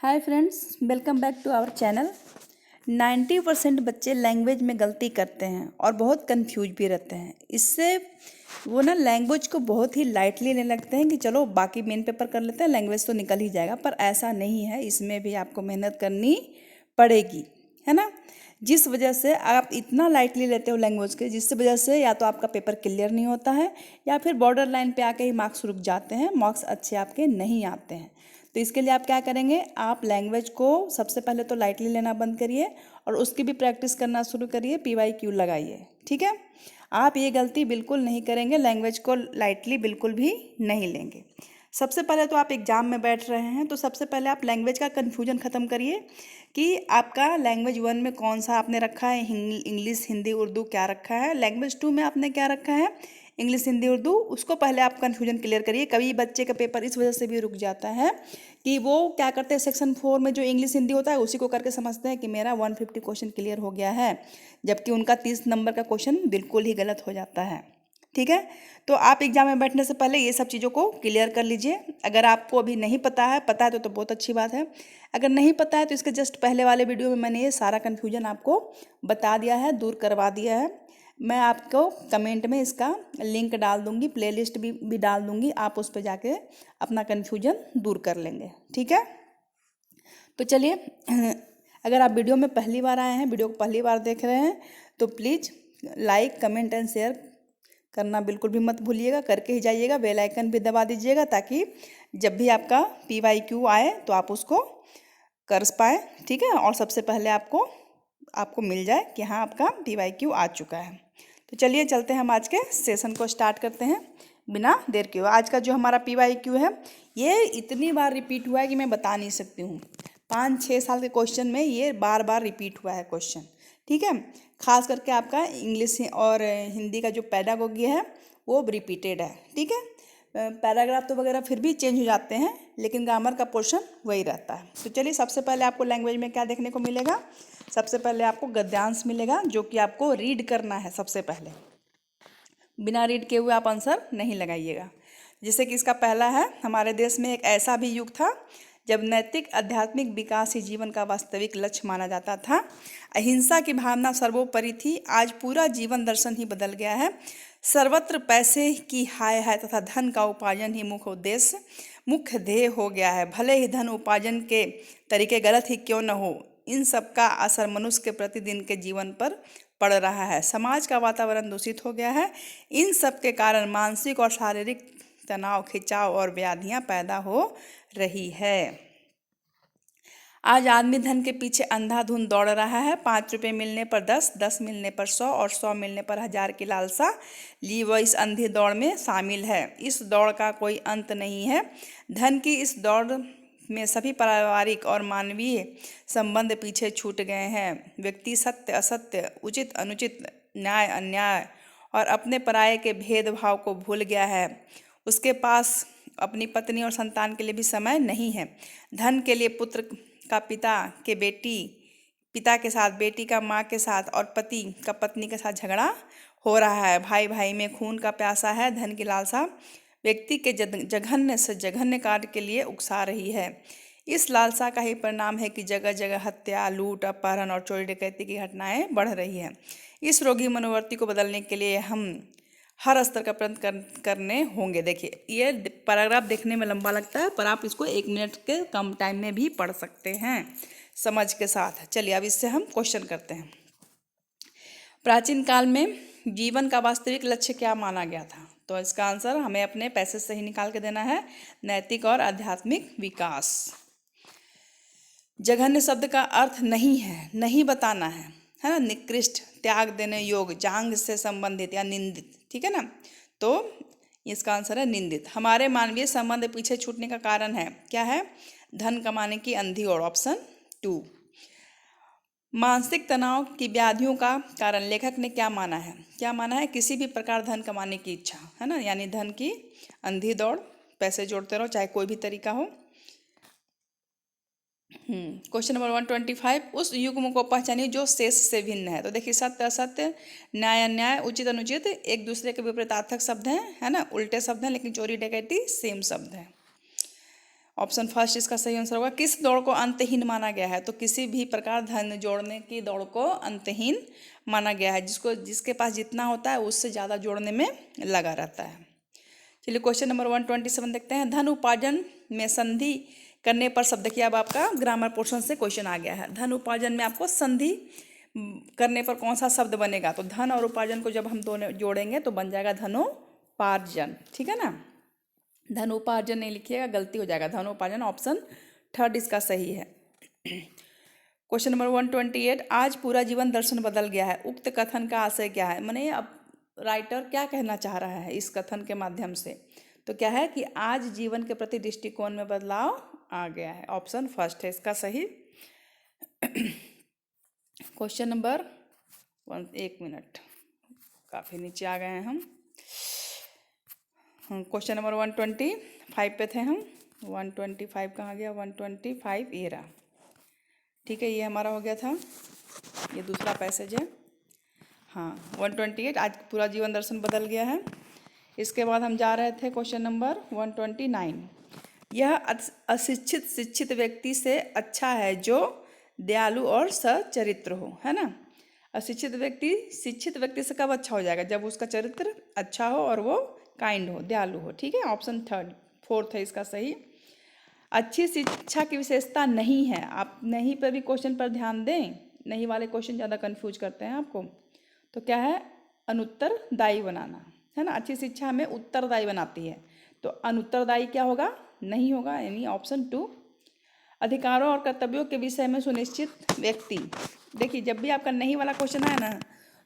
Hi friends, welcome back to our channel. 90% बच्चे language में गलती करते हैं और बहुत कंफ्यूज भी रहते हैं। इससे वो ना लैंग्वेज को बहुत ही लाइटली लेने लगते हैं कि चलो बाकी मेन पेपर कर लेते हैं, लैंग्वेज तो निकल ही जाएगा। पर ऐसा नहीं है, इसमें भी आपको मेहनत करनी पड़ेगी, है ना। जिस वजह से आप इतना लाइटली लेते हो लैंग्वेज के, जिससे वजह से या तो आपका पेपर क्लियर नहीं होता है या फिर बॉर्डर लाइन पे आके ही मार्क्स रुक जाते हैं, मार्क्स अच्छे आपके नहीं आते हैं। तो इसके लिए आप क्या करेंगे, आप लैंग्वेज को सबसे पहले तो लाइटली लेना बंद करिए और उसकी भी प्रैक्टिस करना शुरू करिए, PYQ लगाइए, ठीक है। आप ये गलती बिल्कुल नहीं करेंगे, लैंग्वेज को लाइटली बिल्कुल भी नहीं लेंगे। सबसे पहले तो आप एग्ज़ाम में बैठ रहे हैं, तो सबसे पहले आप लैंग्वेज का कन्फ्यूजन ख़त्म करिए कि आपका लैंग्वेज 1 में कौन सा आपने रखा है, इंग्लिश, हिंदी, उर्दू क्या रखा है। लैंग्वेज 2 में आपने क्या रखा है, इंग्लिश, हिंदी, उर्दू। उसको पहले आप कन्फ्यूजन क्लियर करिए। कभी बच्चे का पेपर इस वजह से भी रुक जाता है कि वो क्या करते हैं, सेक्शन 4 में जो इंग्लिश हिंदी होता है उसी को करके समझते हैं कि मेरा 150 क्वेश्चन क्लियर हो गया है, जबकि उनका 30 नंबर का क्वेश्चन बिल्कुल ही गलत हो जाता है, ठीक है। तो आप एग्जाम में बैठने से पहले ये सब चीज़ों को क्लियर कर लीजिए। अगर आपको अभी नहीं पता है, पता है तो बहुत अच्छी बात है। अगर नहीं पता है तो इसके जस्ट पहले वाले वीडियो में मैंने ये सारा कन्फ्यूजन आपको बता दिया है, दूर करवा दिया है। मैं आपको कमेंट में इसका लिंक डाल दूंगी, प्लेलिस्ट भी डाल दूंगी, आप उस पर जाके अपना कन्फ्यूजन दूर कर लेंगे, ठीक है। तो चलिए, अगर आप वीडियो में पहली बार आए हैं, वीडियो को पहली बार देख रहे हैं, तो please like, comment and share करना बिल्कुल भी मत भूलिएगा, करके ही जाइएगा। बेल आइकन भी दबा दीजिएगा ताकि जब भी आपका PYQ आए तो आप उसको कर पाएँ, ठीक है। और सबसे पहले आपको मिल जाए कि हाँ, आपका PYQ आ चुका है। तो चलिए चलते हैं, हम आज के सेशन को स्टार्ट करते हैं बिना देर के। आज का जो हमारा PYQ है, ये इतनी बार रिपीट हुआ है कि मैं बता नहीं सकती हूँ। 5-6 साल के क्वेश्चन में ये बार बार रिपीट हुआ है क्वेश्चन, ठीक है। खास करके आपका इंग्लिश और हिंदी का जो पैडागोगी है वो रिपीटेड है, ठीक है। पैराग्राफ तो वगैरह फिर भी चेंज हो जाते हैं, लेकिन ग्रामर का पोर्शन वही रहता है। तो चलिए, सबसे पहले आपको लैंग्वेज में क्या देखने को मिलेगा। सबसे पहले आपको गद्यांश मिलेगा, जो कि आपको रीड करना है सबसे पहले। बिना रीड किए हुए आप आंसर नहीं लगाइएगा। जैसे कि इसका पहला है, हमारे देश में एक ऐसा भी युग था जब नैतिक आध्यात्मिक विकास ही जीवन का वास्तविक लक्ष्य माना जाता था। अहिंसा की भावना सर्वोपरि थी। आज पूरा जीवन दर्शन ही बदल गया है। सर्वत्र पैसे की हाय है तथा धन का उपार्जन ही मुख्य ध्येय हो गया है। भले ही धन उपार्जन के तरीके गलत ही क्यों न हो, इन सब का असर मनुष्य के प्रतिदिन के जीवन पर पड़ रहा है। समाज का वातावरण दूषित हो गया है। इन सब के कारण मानसिक और शारीरिक तनाव, खिंचाव और व्याधियां पैदा हो रही है। आज आदमी धन के पीछे अंधाधुंध दौड़ रहा है। 5 रुपये मिलने पर 10, 10 मिलने पर 100 और 100 मिलने पर 1000 की लालसा लिए वह इस अंधी दौड़ में शामिल है। इस दौड़ का कोई अंत नहीं है। धन की इस दौड़ में सभी पारिवारिक और मानवीय संबंध पीछे छूट गए हैं। व्यक्ति सत्य असत्य, उचित अनुचित, न्याय अन्याय और अपने पराये के भेदभाव को भूल गया है। उसके पास अपनी पत्नी और संतान के लिए भी समय नहीं है। धन के लिए पुत्र का पिता के साथ, बेटी का माँ के साथ और पति का पत्नी के साथ झगड़ा हो रहा है। भाई भाई में खून का प्यासा है। धन की लालसा व्यक्ति के जघन्य से जघन्य कार्य के लिए उकसा रही है। इस लालसा का ही परिणाम है कि जगह जगह हत्या, लूट, अपहरण और चोरी डकैती की घटनाएं बढ़ रही हैं। इस रोगी मनोवृत्ति को बदलने के लिए हम हर स्तर का प्रयत्न करने होंगे। देखिए, ये पैराग्राफ देखने में लंबा लगता है, पर आप इसको 1 मिनट के कम टाइम में भी पढ़ सकते हैं समझ के साथ। चलिए, अब इससे हम क्वेश्चन करते हैं। प्राचीन काल में जीवन का वास्तविक लक्ष्य क्या माना गया था? तो इसका आंसर हमें अपने पैसे से ही निकाल के देना है, नैतिक और आध्यात्मिक विकास। जघन्य शब्द का अर्थ नहीं है, नहीं बताना है ना। निकृष्ट, त्याग देने योग्य, जांग से संबंधित या निंदित, ठीक है ना। तो इसका आंसर है निंदित। हमारे मानवीय संबंध पीछे छूटने का कारण है, क्या है? धन कमाने की अंधी और ऑप्शन 2। मानसिक तनाव की व्याधियों का कारण लेखक ने क्या माना है? क्या माना है? किसी भी प्रकार धन कमाने की इच्छा, है ना, यानी धन की अंधी दौड़, पैसे जोड़ते रहो चाहे कोई भी तरीका हो। क्वेश्चन नंबर 125, उस युग्म को पहचानिए जो शेष से भिन्न है। तो देखिए, सत्य असत्य, न्याय अन्याय, उचित अनुचित एक दूसरे के विपरीतार्थक शब्द हैं, है ना, उल्टे शब्द हैं, लेकिन चोरी डकैती सेम शब्द है। ऑप्शन फर्स्ट इसका सही आंसर होगा। किस दौड़ को अंतहीन माना गया है? तो किसी भी प्रकार धन जोड़ने की दौड़ को अंतहीन माना गया है, जिसके पास जितना होता है उससे ज़्यादा जोड़ने में लगा रहता है। चलिए क्वेश्चन नंबर 127 देखते हैं। धन उपार्जन में संधि करने पर शब्द, देखिए अब आपका ग्रामर पोर्शन से क्वेश्चन आ गया है। धन उपार्जन में आपको संधि करने पर कौन सा शब्द बनेगा? तो धन और उपार्जन को जब हम दोनों जोड़ेंगे तो बन जाएगा धनोपार्जन, ठीक है ना। धनोपार्जन नहीं लिखिएगा, गलती हो जाएगा। धनोपार्जन ऑप्शन थर्ड इसका सही है। Question number 128। आज पूरा जीवन दर्शन बदल गया है, उक्त कथन का आशय क्या है? माने अब राइटर क्या कहना चाह रहा है इस कथन के माध्यम से? तो क्या है कि आज जीवन के प्रति दृष्टिकोण में बदलाव आ गया है। ऑप्शन फर्स्ट है इसका सही। क्वेश्चन नंबर 1 मिनट, काफ़ी नीचे आ गए हैं हम। क्वेश्चन नंबर 125 पे थे हम। 125 कहाँ गया? 125 ये रहा, ठीक है, ये हमारा हो गया था, ये दूसरा पैसेज है। हाँ 128, आज पूरा जीवन दर्शन बदल गया है। इसके बाद हम जा रहे थे क्वेश्चन नंबर 129। यह अशिक्षित शिक्षित व्यक्ति से अच्छा है जो दयालु और सच्चरित्र हो, है ना। अशिक्षित व्यक्ति शिक्षित व्यक्ति से कब अच्छा हो जाएगा? जब उसका चरित्र अच्छा हो और वो काइंड हो, दयालु हो, ठीक है। ऑप्शन फोर्थ है इसका सही। अच्छी शिक्षा की विशेषता नहीं है। आप नहीं पे भी क्वेश्चन पर ध्यान दें, नहीं वाले क्वेश्चन ज़्यादा कंफ्यूज करते हैं आपको। तो क्या है? अनुत्तरदायी बनाना, है ना। अच्छी शिक्षा हमें उत्तरदायी बनाती है, तो अनुत्तरदायी क्या होगा? नहीं होगा, यानी ऑप्शन 2। अधिकारों और कर्तव्यों के विषय में सुनिश्चित व्यक्ति, देखिए जब भी आपका नहीं वाला क्वेश्चन आए ना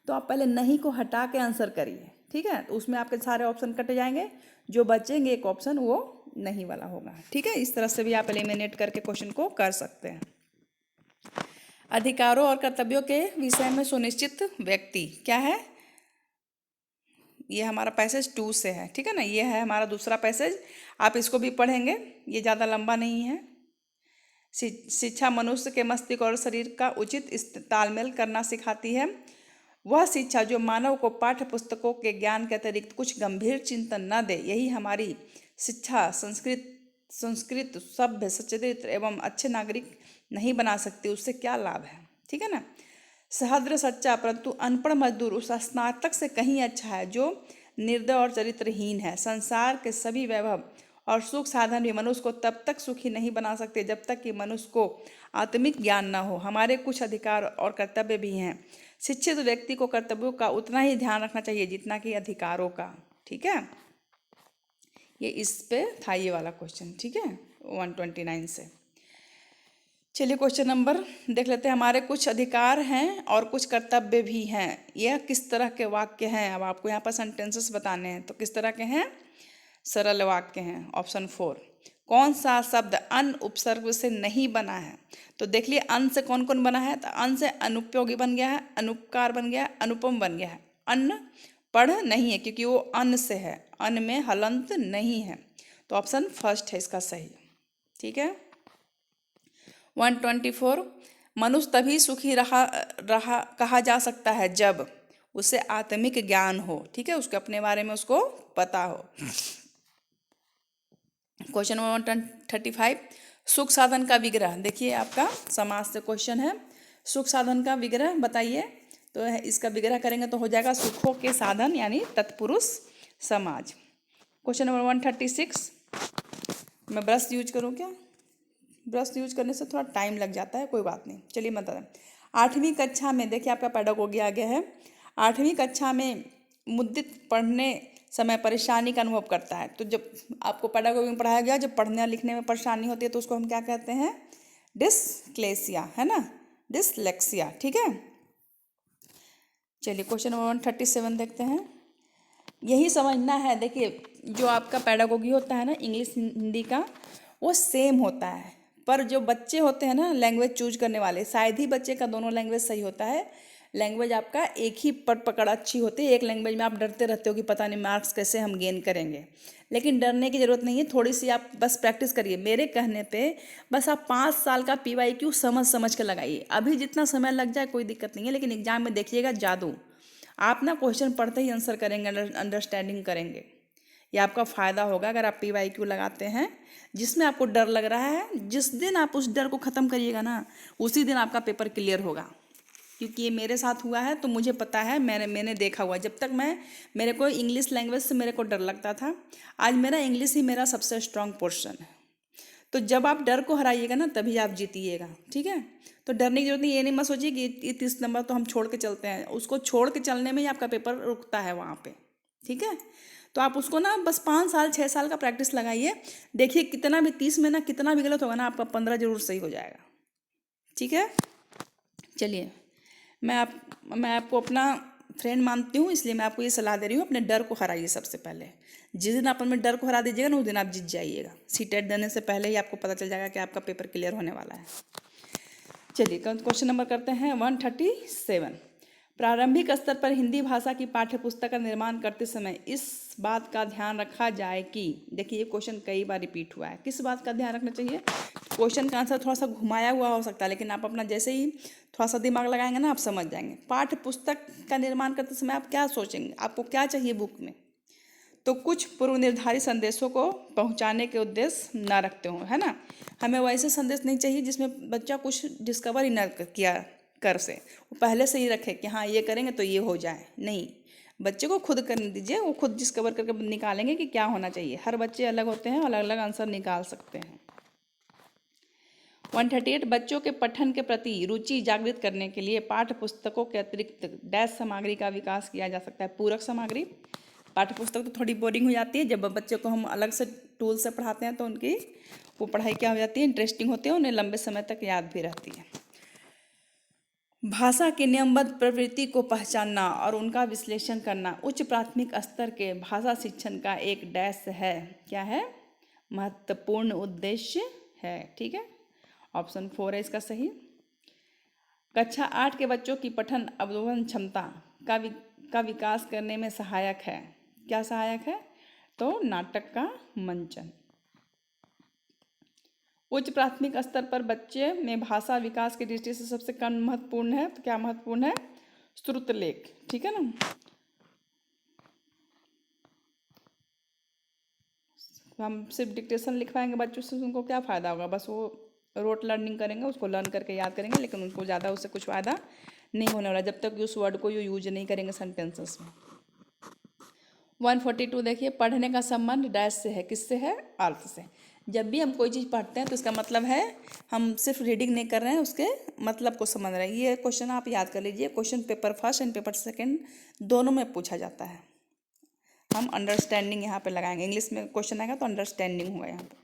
तो आप पहले नहीं को हटा के आंसर करिए, ठीक है। तो उसमें आपके सारे ऑप्शन कट जाएंगे, जो बचेंगे एक ऑप्शन वो नहीं वाला होगा, ठीक है। इस तरह से भी आप एलिमिनेट करके क्वेश्चन को कर सकते हैं। अधिकारों और कर्तव्यों के विषय में सुनिश्चित व्यक्ति क्या है? ये हमारा पैसेज 2 से है, ठीक है ना। ये है हमारा दूसरा पैसेज, आप इसको भी पढ़ेंगे, ये ज़्यादा लंबा नहीं है। शिक्षा मनुष्य के मस्तिष्क और शरीर का उचित तालमेल करना सिखाती है। वह शिक्षा जो मानव को पाठ्य पुस्तकों के ज्ञान के अतिरिक्त कुछ गंभीर चिंतन न दे, यही हमारी शिक्षा संस्कृत सभ्य सच्चरित्र एवं अच्छे नागरिक नहीं बना सकती। उससे क्या लाभ है, ठीक है ना। सहद्र सच्चा परंतु अनपढ़ मजदूर उस स्नातक से कहीं अच्छा है जो निर्दय और चरित्रहीन है। संसार के सभी वैभव और सुख साधन भी मनुष्य को तब तक सुखी नहीं बना सकते जब तक कि मनुष्य को आत्मिक ज्ञान न हो। हमारे कुछ अधिकार और कर्तव्य भी हैं। शिक्षित व्यक्ति को कर्तव्यों का उतना ही ध्यान रखना चाहिए जितना कि अधिकारों का, ठीक है। ये इस पे था ये वाला क्वेश्चन, ठीक है, 129 से। चलिए क्वेश्चन नंबर देख लेते हैं। हमारे कुछ अधिकार हैं और कुछ कर्तव्य भी हैं। यह किस तरह के वाक्य हैं? अब आपको यहाँ पर सेंटेंसेस बताने हैं, तो किस तरह के हैं? सरल वाक्य हैं। ऑप्शन 4। कौन सा शब्द अन उपसर्ग से नहीं बना है? तो देख लिए अन से कौन कौन बना है। तो अन से अनुपयोगी बन गया है, अनुपकार बन गया है, अनुपम बन गया है। अन्न पढ़ नहीं है क्योंकि वो अन्न से है, अन्न में हलंत नहीं है। तो ऑप्शन फर्स्ट है इसका सही, ठीक है। 124। मनुष्य तभी सुखी रहा कहा जा सकता है जब उसे आत्मिक ज्ञान हो, ठीक है, उसके अपने बारे में उसको पता हो। Question number 135। सुख साधन का विग्रह, देखिए आपका समास से क्वेश्चन है। सुख साधन का विग्रह बताइए। तो इसका विग्रह करेंगे तो हो जाएगा सुखों के साधन यानी तत्पुरुष समाज। Question number 136। मैं ब्रश यूज करूँ क्या? ब्रश यूज करने से थोड़ा टाइम लग जाता है, कोई बात नहीं। चलिए मैं बता दें। 8वीं कक्षा में देखिए आपका पेडागोगी आ गया है। 8वीं कक्षा में मुद्रित पढ़ने समय परेशानी का अनुभव करता है। तो जब आपको पेडागोगी में पढ़ाया गया, जब पढ़ने लिखने में परेशानी होती है तो उसको हम क्या कहते हैं? डिस्लेक्सिया, है ना, डिसलेक्सिया, ठीक है। चलिए क्वेश्चन नंबर 137 देखते हैं। यही समझना है, देखिए जो आपका पेडागोगी होता है ना इंग्लिश हिंदी का, वो सेम होता है, पर जो बच्चे होते हैं ना लैंग्वेज चूज करने वाले, शायद ही बच्चे का दोनों लैंग्वेज सही होता है। लैंग्वेज आपका एक ही पकड़ अच्छी होती है। एक लैंग्वेज में आप डरते रहते हो कि पता नहीं मार्क्स कैसे हम गेन करेंगे, लेकिन डरने की ज़रूरत नहीं है। थोड़ी सी आप बस प्रैक्टिस करिए। मेरे कहने पे बस आप 5 साल का PYQ समझ के लगाइए। अभी जितना समय लग जाए कोई दिक्कत नहीं है, लेकिन एग्जाम में देखिएगा जादू, आप ना क्वेश्चन पढ़ते ही आंसर करेंगे, अंडरस्टैंडिंग करेंगे। ये आपका फ़ायदा होगा अगर आप PYQ लगाते हैं जिसमें आपको डर लग रहा है। जिस दिन आप उस डर को ख़त्म करिएगा ना, उसी दिन आपका पेपर क्लियर होगा। क्योंकि ये मेरे साथ हुआ है तो मुझे पता है, मैंने देखा हुआ। जब तक मेरे को इंग्लिश लैंग्वेज से मेरे को डर लगता था, आज मेरा इंग्लिश ही मेरा सबसे स्ट्रांग पोर्शन है। तो जब आप डर को हराइएगा ना, तभी आप जीतिएगा, ठीक है। तो डरने की जरूरत नहीं। ये नहीं मत सोचिए कि ये 30 नंबर तो हम छोड़ के चलते हैं, उसको छोड़ के चलने में ही आपका पेपर रुकता है वहाँ पे, ठीक है। तो आप उसको ना बस 5 साल 6 साल का प्रैक्टिस लगाइए। देखिए कितना भी 30 में ना कितना भी गलत होगा ना, आपका 15 जरूर सही हो जाएगा, ठीक है। चलिए, मैं आपको अपना फ्रेंड मानती हूँ, इसलिए मैं आपको ये सलाह दे रही हूँ, अपने डर को हराइए सबसे पहले। जिस दिन आप अपने डर को हरा दीजिएगा ना, उस दिन आप जीत जाइएगा। सीटेट देने से पहले ही आपको पता चल जाएगा कि आपका पेपर क्लियर होने वाला है। चलिए क्वेश्चन नंबर करते हैं 137। प्रारंभिक स्तर पर हिंदी भाषा की पाठ्य पुस्तक का निर्माण करते समय इस बात का ध्यान रखा जाए कि, देखिए ये क्वेश्चन कई बार रिपीट हुआ है, किस बात का ध्यान रखना चाहिए। क्वेश्चन का आंसर थोड़ा सा घुमाया हुआ हो सकता है, लेकिन आप अपना जैसे ही थोड़ा सा दिमाग लगाएंगे ना, आप समझ जाएंगे। पाठ्य पुस्तक का निर्माण करते समय आप क्या सोचेंगे, आपको क्या चाहिए बुक में। तो कुछ पूर्व निर्धारित संदेशों को पहुंचाने के उद्देश्य न रखते हों, है ना। हमें वैसे संदेश नहीं चाहिए जिसमें बच्चा कुछ डिस्कवर ही न किया कर से, वो पहले से ही रखे कि हाँ ये करेंगे तो ये हो जाए। नहीं, बच्चे को खुद करने दीजिए, वो खुद डिस्कवर करके निकालेंगे कि क्या होना चाहिए। हर बच्चे अलग होते हैं, अलग अलग आंसर निकाल सकते हैं। 138। बच्चों के पठन के प्रति रुचि जागृत करने के लिए पाठ्य पुस्तकों के अतिरिक्त डैश सामग्री का विकास किया जा सकता है। पूरक सामग्री। पाठ्य पुस्तक तो थोड़ी बोरिंग हो जाती है, जब बच्चों को हम अलग से टूल से पढ़ाते हैं तो उनकी वो पढ़ाई क्या हो जाती है, इंटरेस्टिंग होती है, उन्हें लंबे समय तक याद भी रहती है। भाषा की नियमबद्ध प्रवृत्ति को पहचानना और उनका विश्लेषण करना उच्च प्राथमिक स्तर के भाषा शिक्षण का एक डैश है। क्या है, महत्वपूर्ण उद्देश्य है, ठीक है। ऑप्शन 4 है इसका सही। कक्षा 8 के बच्चों की पठन अवलोकन क्षमता का विकास करने में सहायक है। क्या सहायक है, तो नाटक का मंचन। उच्च प्राथमिक स्तर पर बच्चे में भाषा विकास की दृष्टि से सबसे कम महत्वपूर्ण है, तो क्या महत्वपूर्ण है, श्रुतलेख, ठीक है ना। हम सिर्फ डिक्टेशन लिखवाएंगे बच्चों से, उनको क्या फ़ायदा होगा, बस वो रोट लर्निंग करेंगे, उसको लर्न करके याद करेंगे, लेकिन उनको ज़्यादा उससे कुछ फ़ायदा नहीं होने वाला जब तक उस वर्ड को यूज नहीं करेंगे सेंटेंसेस में। 142 देखिए, पढ़ने का संबंध डैश से है, किससे है, अर्थ से। जब भी हम कोई चीज़ पढ़ते हैं तो इसका मतलब है हम सिर्फ रीडिंग नहीं कर रहे हैं, उसके मतलब को समझ रहे हैं। ये क्वेश्चन आप याद कर लीजिए, question paper first and paper second दोनों में पूछा जाता है। हम अंडरस्टैंडिंग यहाँ पे लगाएंगे, इंग्लिश में क्वेश्चन आएगा तो अंडरस्टैंडिंग होगा यहाँ पे।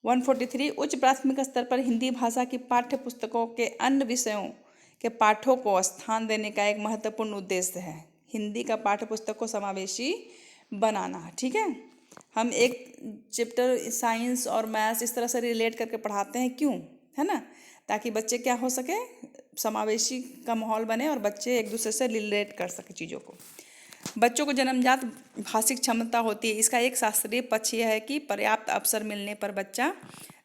143 उच्च प्राथमिक स्तर पर हिंदी भाषा की पाठ्य पुस्तकों के अन्य विषयों के पाठों को स्थान देने का एक महत्वपूर्ण उद्देश्य है। हिंदी का पाठ्य पुस्तक को समावेशी बनाना, ठीक है। हम एक चैप्टर साइंस और मैथ्स इस तरह से रिलेट करके पढ़ाते हैं, क्यों, है ना, ताकि बच्चे क्या हो सके, समावेशी का माहौल बने और बच्चे एक दूसरे से रिलेट कर सके चीज़ों को। बच्चों को जन्मजात भाषिक क्षमता होती है। इसका एक शास्त्रीय पक्ष यह है कि पर्याप्त अवसर मिलने पर बच्चा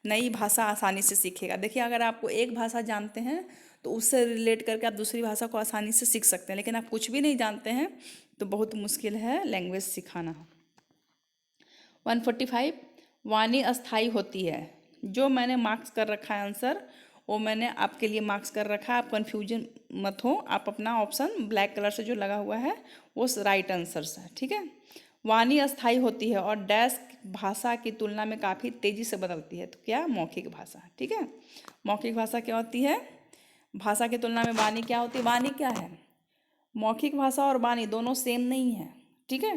नई भाषा आसानी से सीखेगा। देखिए, अगर आपको एक भाषा जानते हैं तो उससे रिलेट करके आप दूसरी भाषा को आसानी से सीख सकते हैं, लेकिन आप कुछ भी नहीं जानते हैं तो बहुत मुश्किल है लैंग्वेज सिखाना। 145 वाणी अस्थाई होती है। जो मैंने मार्क्स कर रखा है आंसर, वो मैंने आपके लिए मार्क्स कर रखा है, आप कन्फ्यूजन मत हो। आप अपना ऑप्शन ब्लैक कलर से जो लगा हुआ है वो राइट आंसर्स है, ठीक है। वाणी अस्थाई होती है और डैश भाषा की तुलना में काफ़ी तेज़ी से बदलती है, तो क्या, मौखिक भाषा, ठीक है। मौखिक भाषा क्या होती है, भाषा की तुलना में वाणी क्या होती है, वाणी क्या है, मौखिक भाषा और वाणी दोनों सेम नहीं है, ठीक है।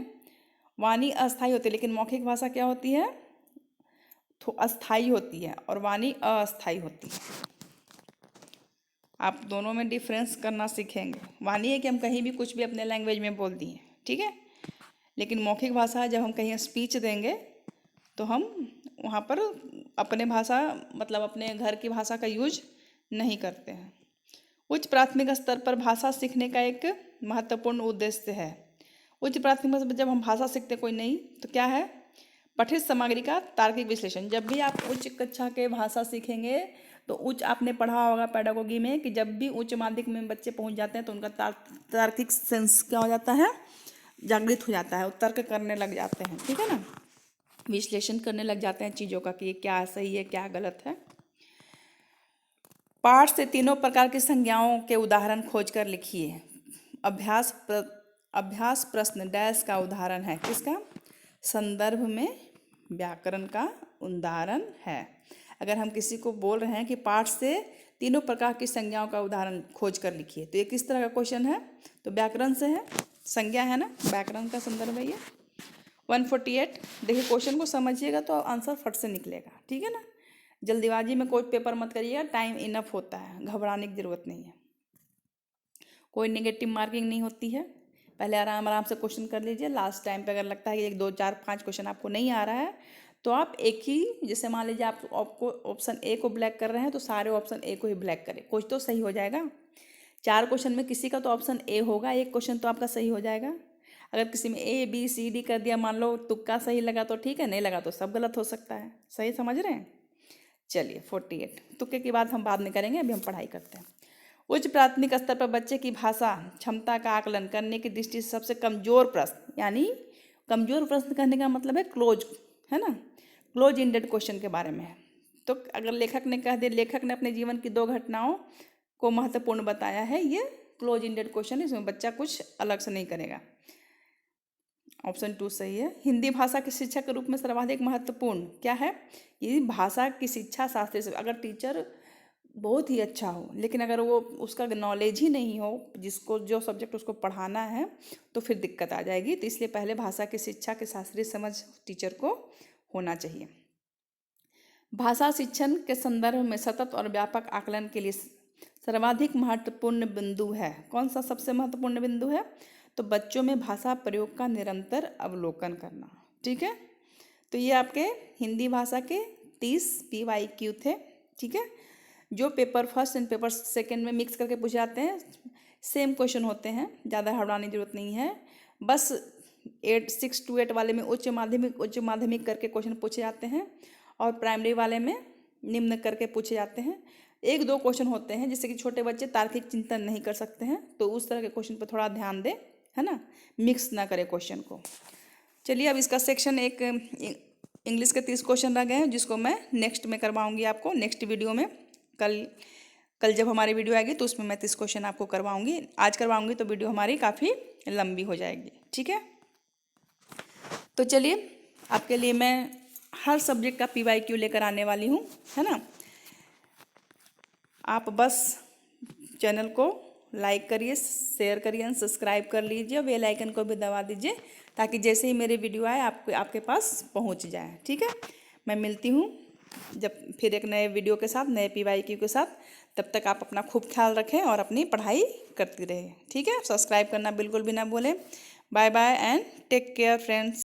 वाणी अस्थाई होती है, लेकिन मौखिक भाषा क्या होती है, तो अस्थाई होती है, और वाणी अस्थाई होती है। आप दोनों में डिफरेंस करना सीखेंगे। वाणी है कि हम कहीं भी कुछ भी अपने लैंग्वेज में बोल दिए, ठीक है, लेकिन मौखिक भाषा जब हम कहीं स्पीच देंगे तो हम वहाँ पर अपने भाषा, मतलब अपने घर की भाषा का यूज नहीं करते हैं। उच्च प्राथमिक स्तर पर भाषा सीखने का एक महत्वपूर्ण उद्देश्य है। उच्च प्राथमिक स्तर पर जब हम भाषा सीखते कोई नहीं, तो क्या है, पठित सामग्री का तार्किक विश्लेषण। जब भी आप उच्च कक्षा के भाषा सीखेंगे तो उच्च, आपने पढ़ा होगा पेडागोगी में कि जब भी उच्च माध्यमिक में बच्चे पहुंच जाते हैं तो उनका तार्किक सेंस क्या हो जाता है, जागृत हो जाता है, तर्क करने लग जाते हैं, ठीक है ना, विश्लेषण करने लग जाते हैं चीज़ों का कि ये क्या सही है क्या गलत है। पाठ से तीनों प्रकार की संज्ञाओं के उदाहरण खोजकर लिखिए। अभ्यास प्रश्न डैश का उदाहरण है, किसका, संदर्भ में व्याकरण का उदाहरण है। अगर हम किसी को बोल रहे हैं कि पाठ से तीनों प्रकार की संज्ञाओं का उदाहरण खोज कर लिखिए, तो ये किस तरह का क्वेश्चन है, तो व्याकरण से है, संज्ञा है ना, व्याकरण का संदर्भ है ये। 148, देखिए क्वेश्चन को समझिएगा तो आंसर फट से निकलेगा, ठीक है ना। जल्दीबाजी में कोई पेपर मत करिएगा, टाइम इनफ होता है, घबराने की ज़रूरत नहीं है, कोई नेगेटिव मार्किंग नहीं होती है। पहले आराम आराम से क्वेश्चन कर लीजिए, लास्ट टाइम पे अगर लगता है कि 1 2 4 5 क्वेश्चन आपको नहीं आ रहा है तो आप एक ही, जैसे मान लीजिए आपको ऑप्शन ए को ब्लैक कर रहे हैं तो सारे ऑप्शन ए को ही ब्लैक करें, कुछ तो सही हो जाएगा। 4 क्वेश्चन में किसी का तो ऑप्शन ए होगा, 1 क्वेश्चन तो आपका सही हो जाएगा। अगर किसी में ए बी सी डी कर दिया, मान लो तुक्का सही लगा तो ठीक है, नहीं लगा तो सब गलत हो सकता है, सही समझ रहे हैं। चलिए 48, तुक्के की बात हम बाद में करेंगे, अभी हम पढ़ाई करते हैं। उच्च प्राथमिक स्तर पर बच्चे की भाषा क्षमता का आकलन करने की दृष्टि से सबसे कमजोर प्रश्न, यानी कमजोर प्रश्न कहने का मतलब है क्लोज, है ना, क्लोज इंडेड क्वेश्चन के बारे में है। तो अगर लेखक ने कह दिया, लेखक ने अपने जीवन की 2 घटनाओं को महत्वपूर्ण बताया है, ये क्लोज इंडेड क्वेश्चन है, इसमें बच्चा कुछ अलग से नहीं करेगा। ऑप्शन 2 सही है। हिंदी भाषा की शिक्षा के रूप में सर्वाधिक महत्वपूर्ण क्या है, ये भाषा की शिक्षा शास्त्र से, अगर टीचर बहुत ही अच्छा हो लेकिन अगर वो उसका नॉलेज ही नहीं हो, जिसको जो सब्जेक्ट उसको पढ़ाना है, तो फिर दिक्कत आ जाएगी। तो इसलिए पहले भाषा की शिक्षा के शास्त्रीय समझ टीचर को होना चाहिए। भाषा शिक्षण के संदर्भ में सतत और व्यापक आकलन के लिए सर्वाधिक महत्वपूर्ण बिंदु है, कौन सा सबसे महत्वपूर्ण बिंदु है, तो बच्चों में भाषा प्रयोग का निरंतर अवलोकन करना, ठीक है। तो ये आपके हिंदी भाषा के 30 PYQ थे, ठीक है, जो paper first and paper second में मिक्स करके पूछे जाते हैं। सेम क्वेश्चन होते हैं, ज़्यादा घबराने की जरूरत नहीं है। बस 6 to 8 वाले में उच्च माध्यमिक करके क्वेश्चन पूछे जाते हैं और प्राइमरी वाले में निम्न करके पूछे जाते हैं। 1 2 क्वेश्चन होते हैं जिससे कि छोटे बच्चे तार्किक चिंतन नहीं कर सकते हैं, तो उस तरह के क्वेश्चन पर थोड़ा ध्यान दें, है ना, मिक्स ना करें क्वेश्चन को। चलिए अब इसका सेक्शन एक इंग्लिश के 30 क्वेश्चन रह गए हैं, जिसको मैं नेक्स्ट में करवाऊंगी आपको, नेक्स्ट वीडियो में। कल जब हमारी वीडियो आएगी तो उसमें मैं 30 क्वेश्चन आपको करवाऊंगी। आज करवाऊंगी तो वीडियो हमारी काफ़ी लंबी हो जाएगी, ठीक है। तो चलिए आपके लिए मैं हर सब्जेक्ट का PYQ लेकर आने वाली हूँ, है ना। आप बस चैनल को लाइक करिए, शेयर करिए, सब्सक्राइब कर लीजिए, बेल आइकन को भी दबा दीजिए ताकि जैसे ही मेरे वीडियो आए आपके पास पहुंच जाए, ठीक है। मैं मिलती हूँ जब फिर एक नए वीडियो के साथ, नए PYQ के साथ। तब तक आप अपना खूब ख्याल रखें और अपनी पढ़ाई करती रहें, ठीक है। सब्सक्राइब करना बिल्कुल भी ना भूलें। Bye bye and take care friends.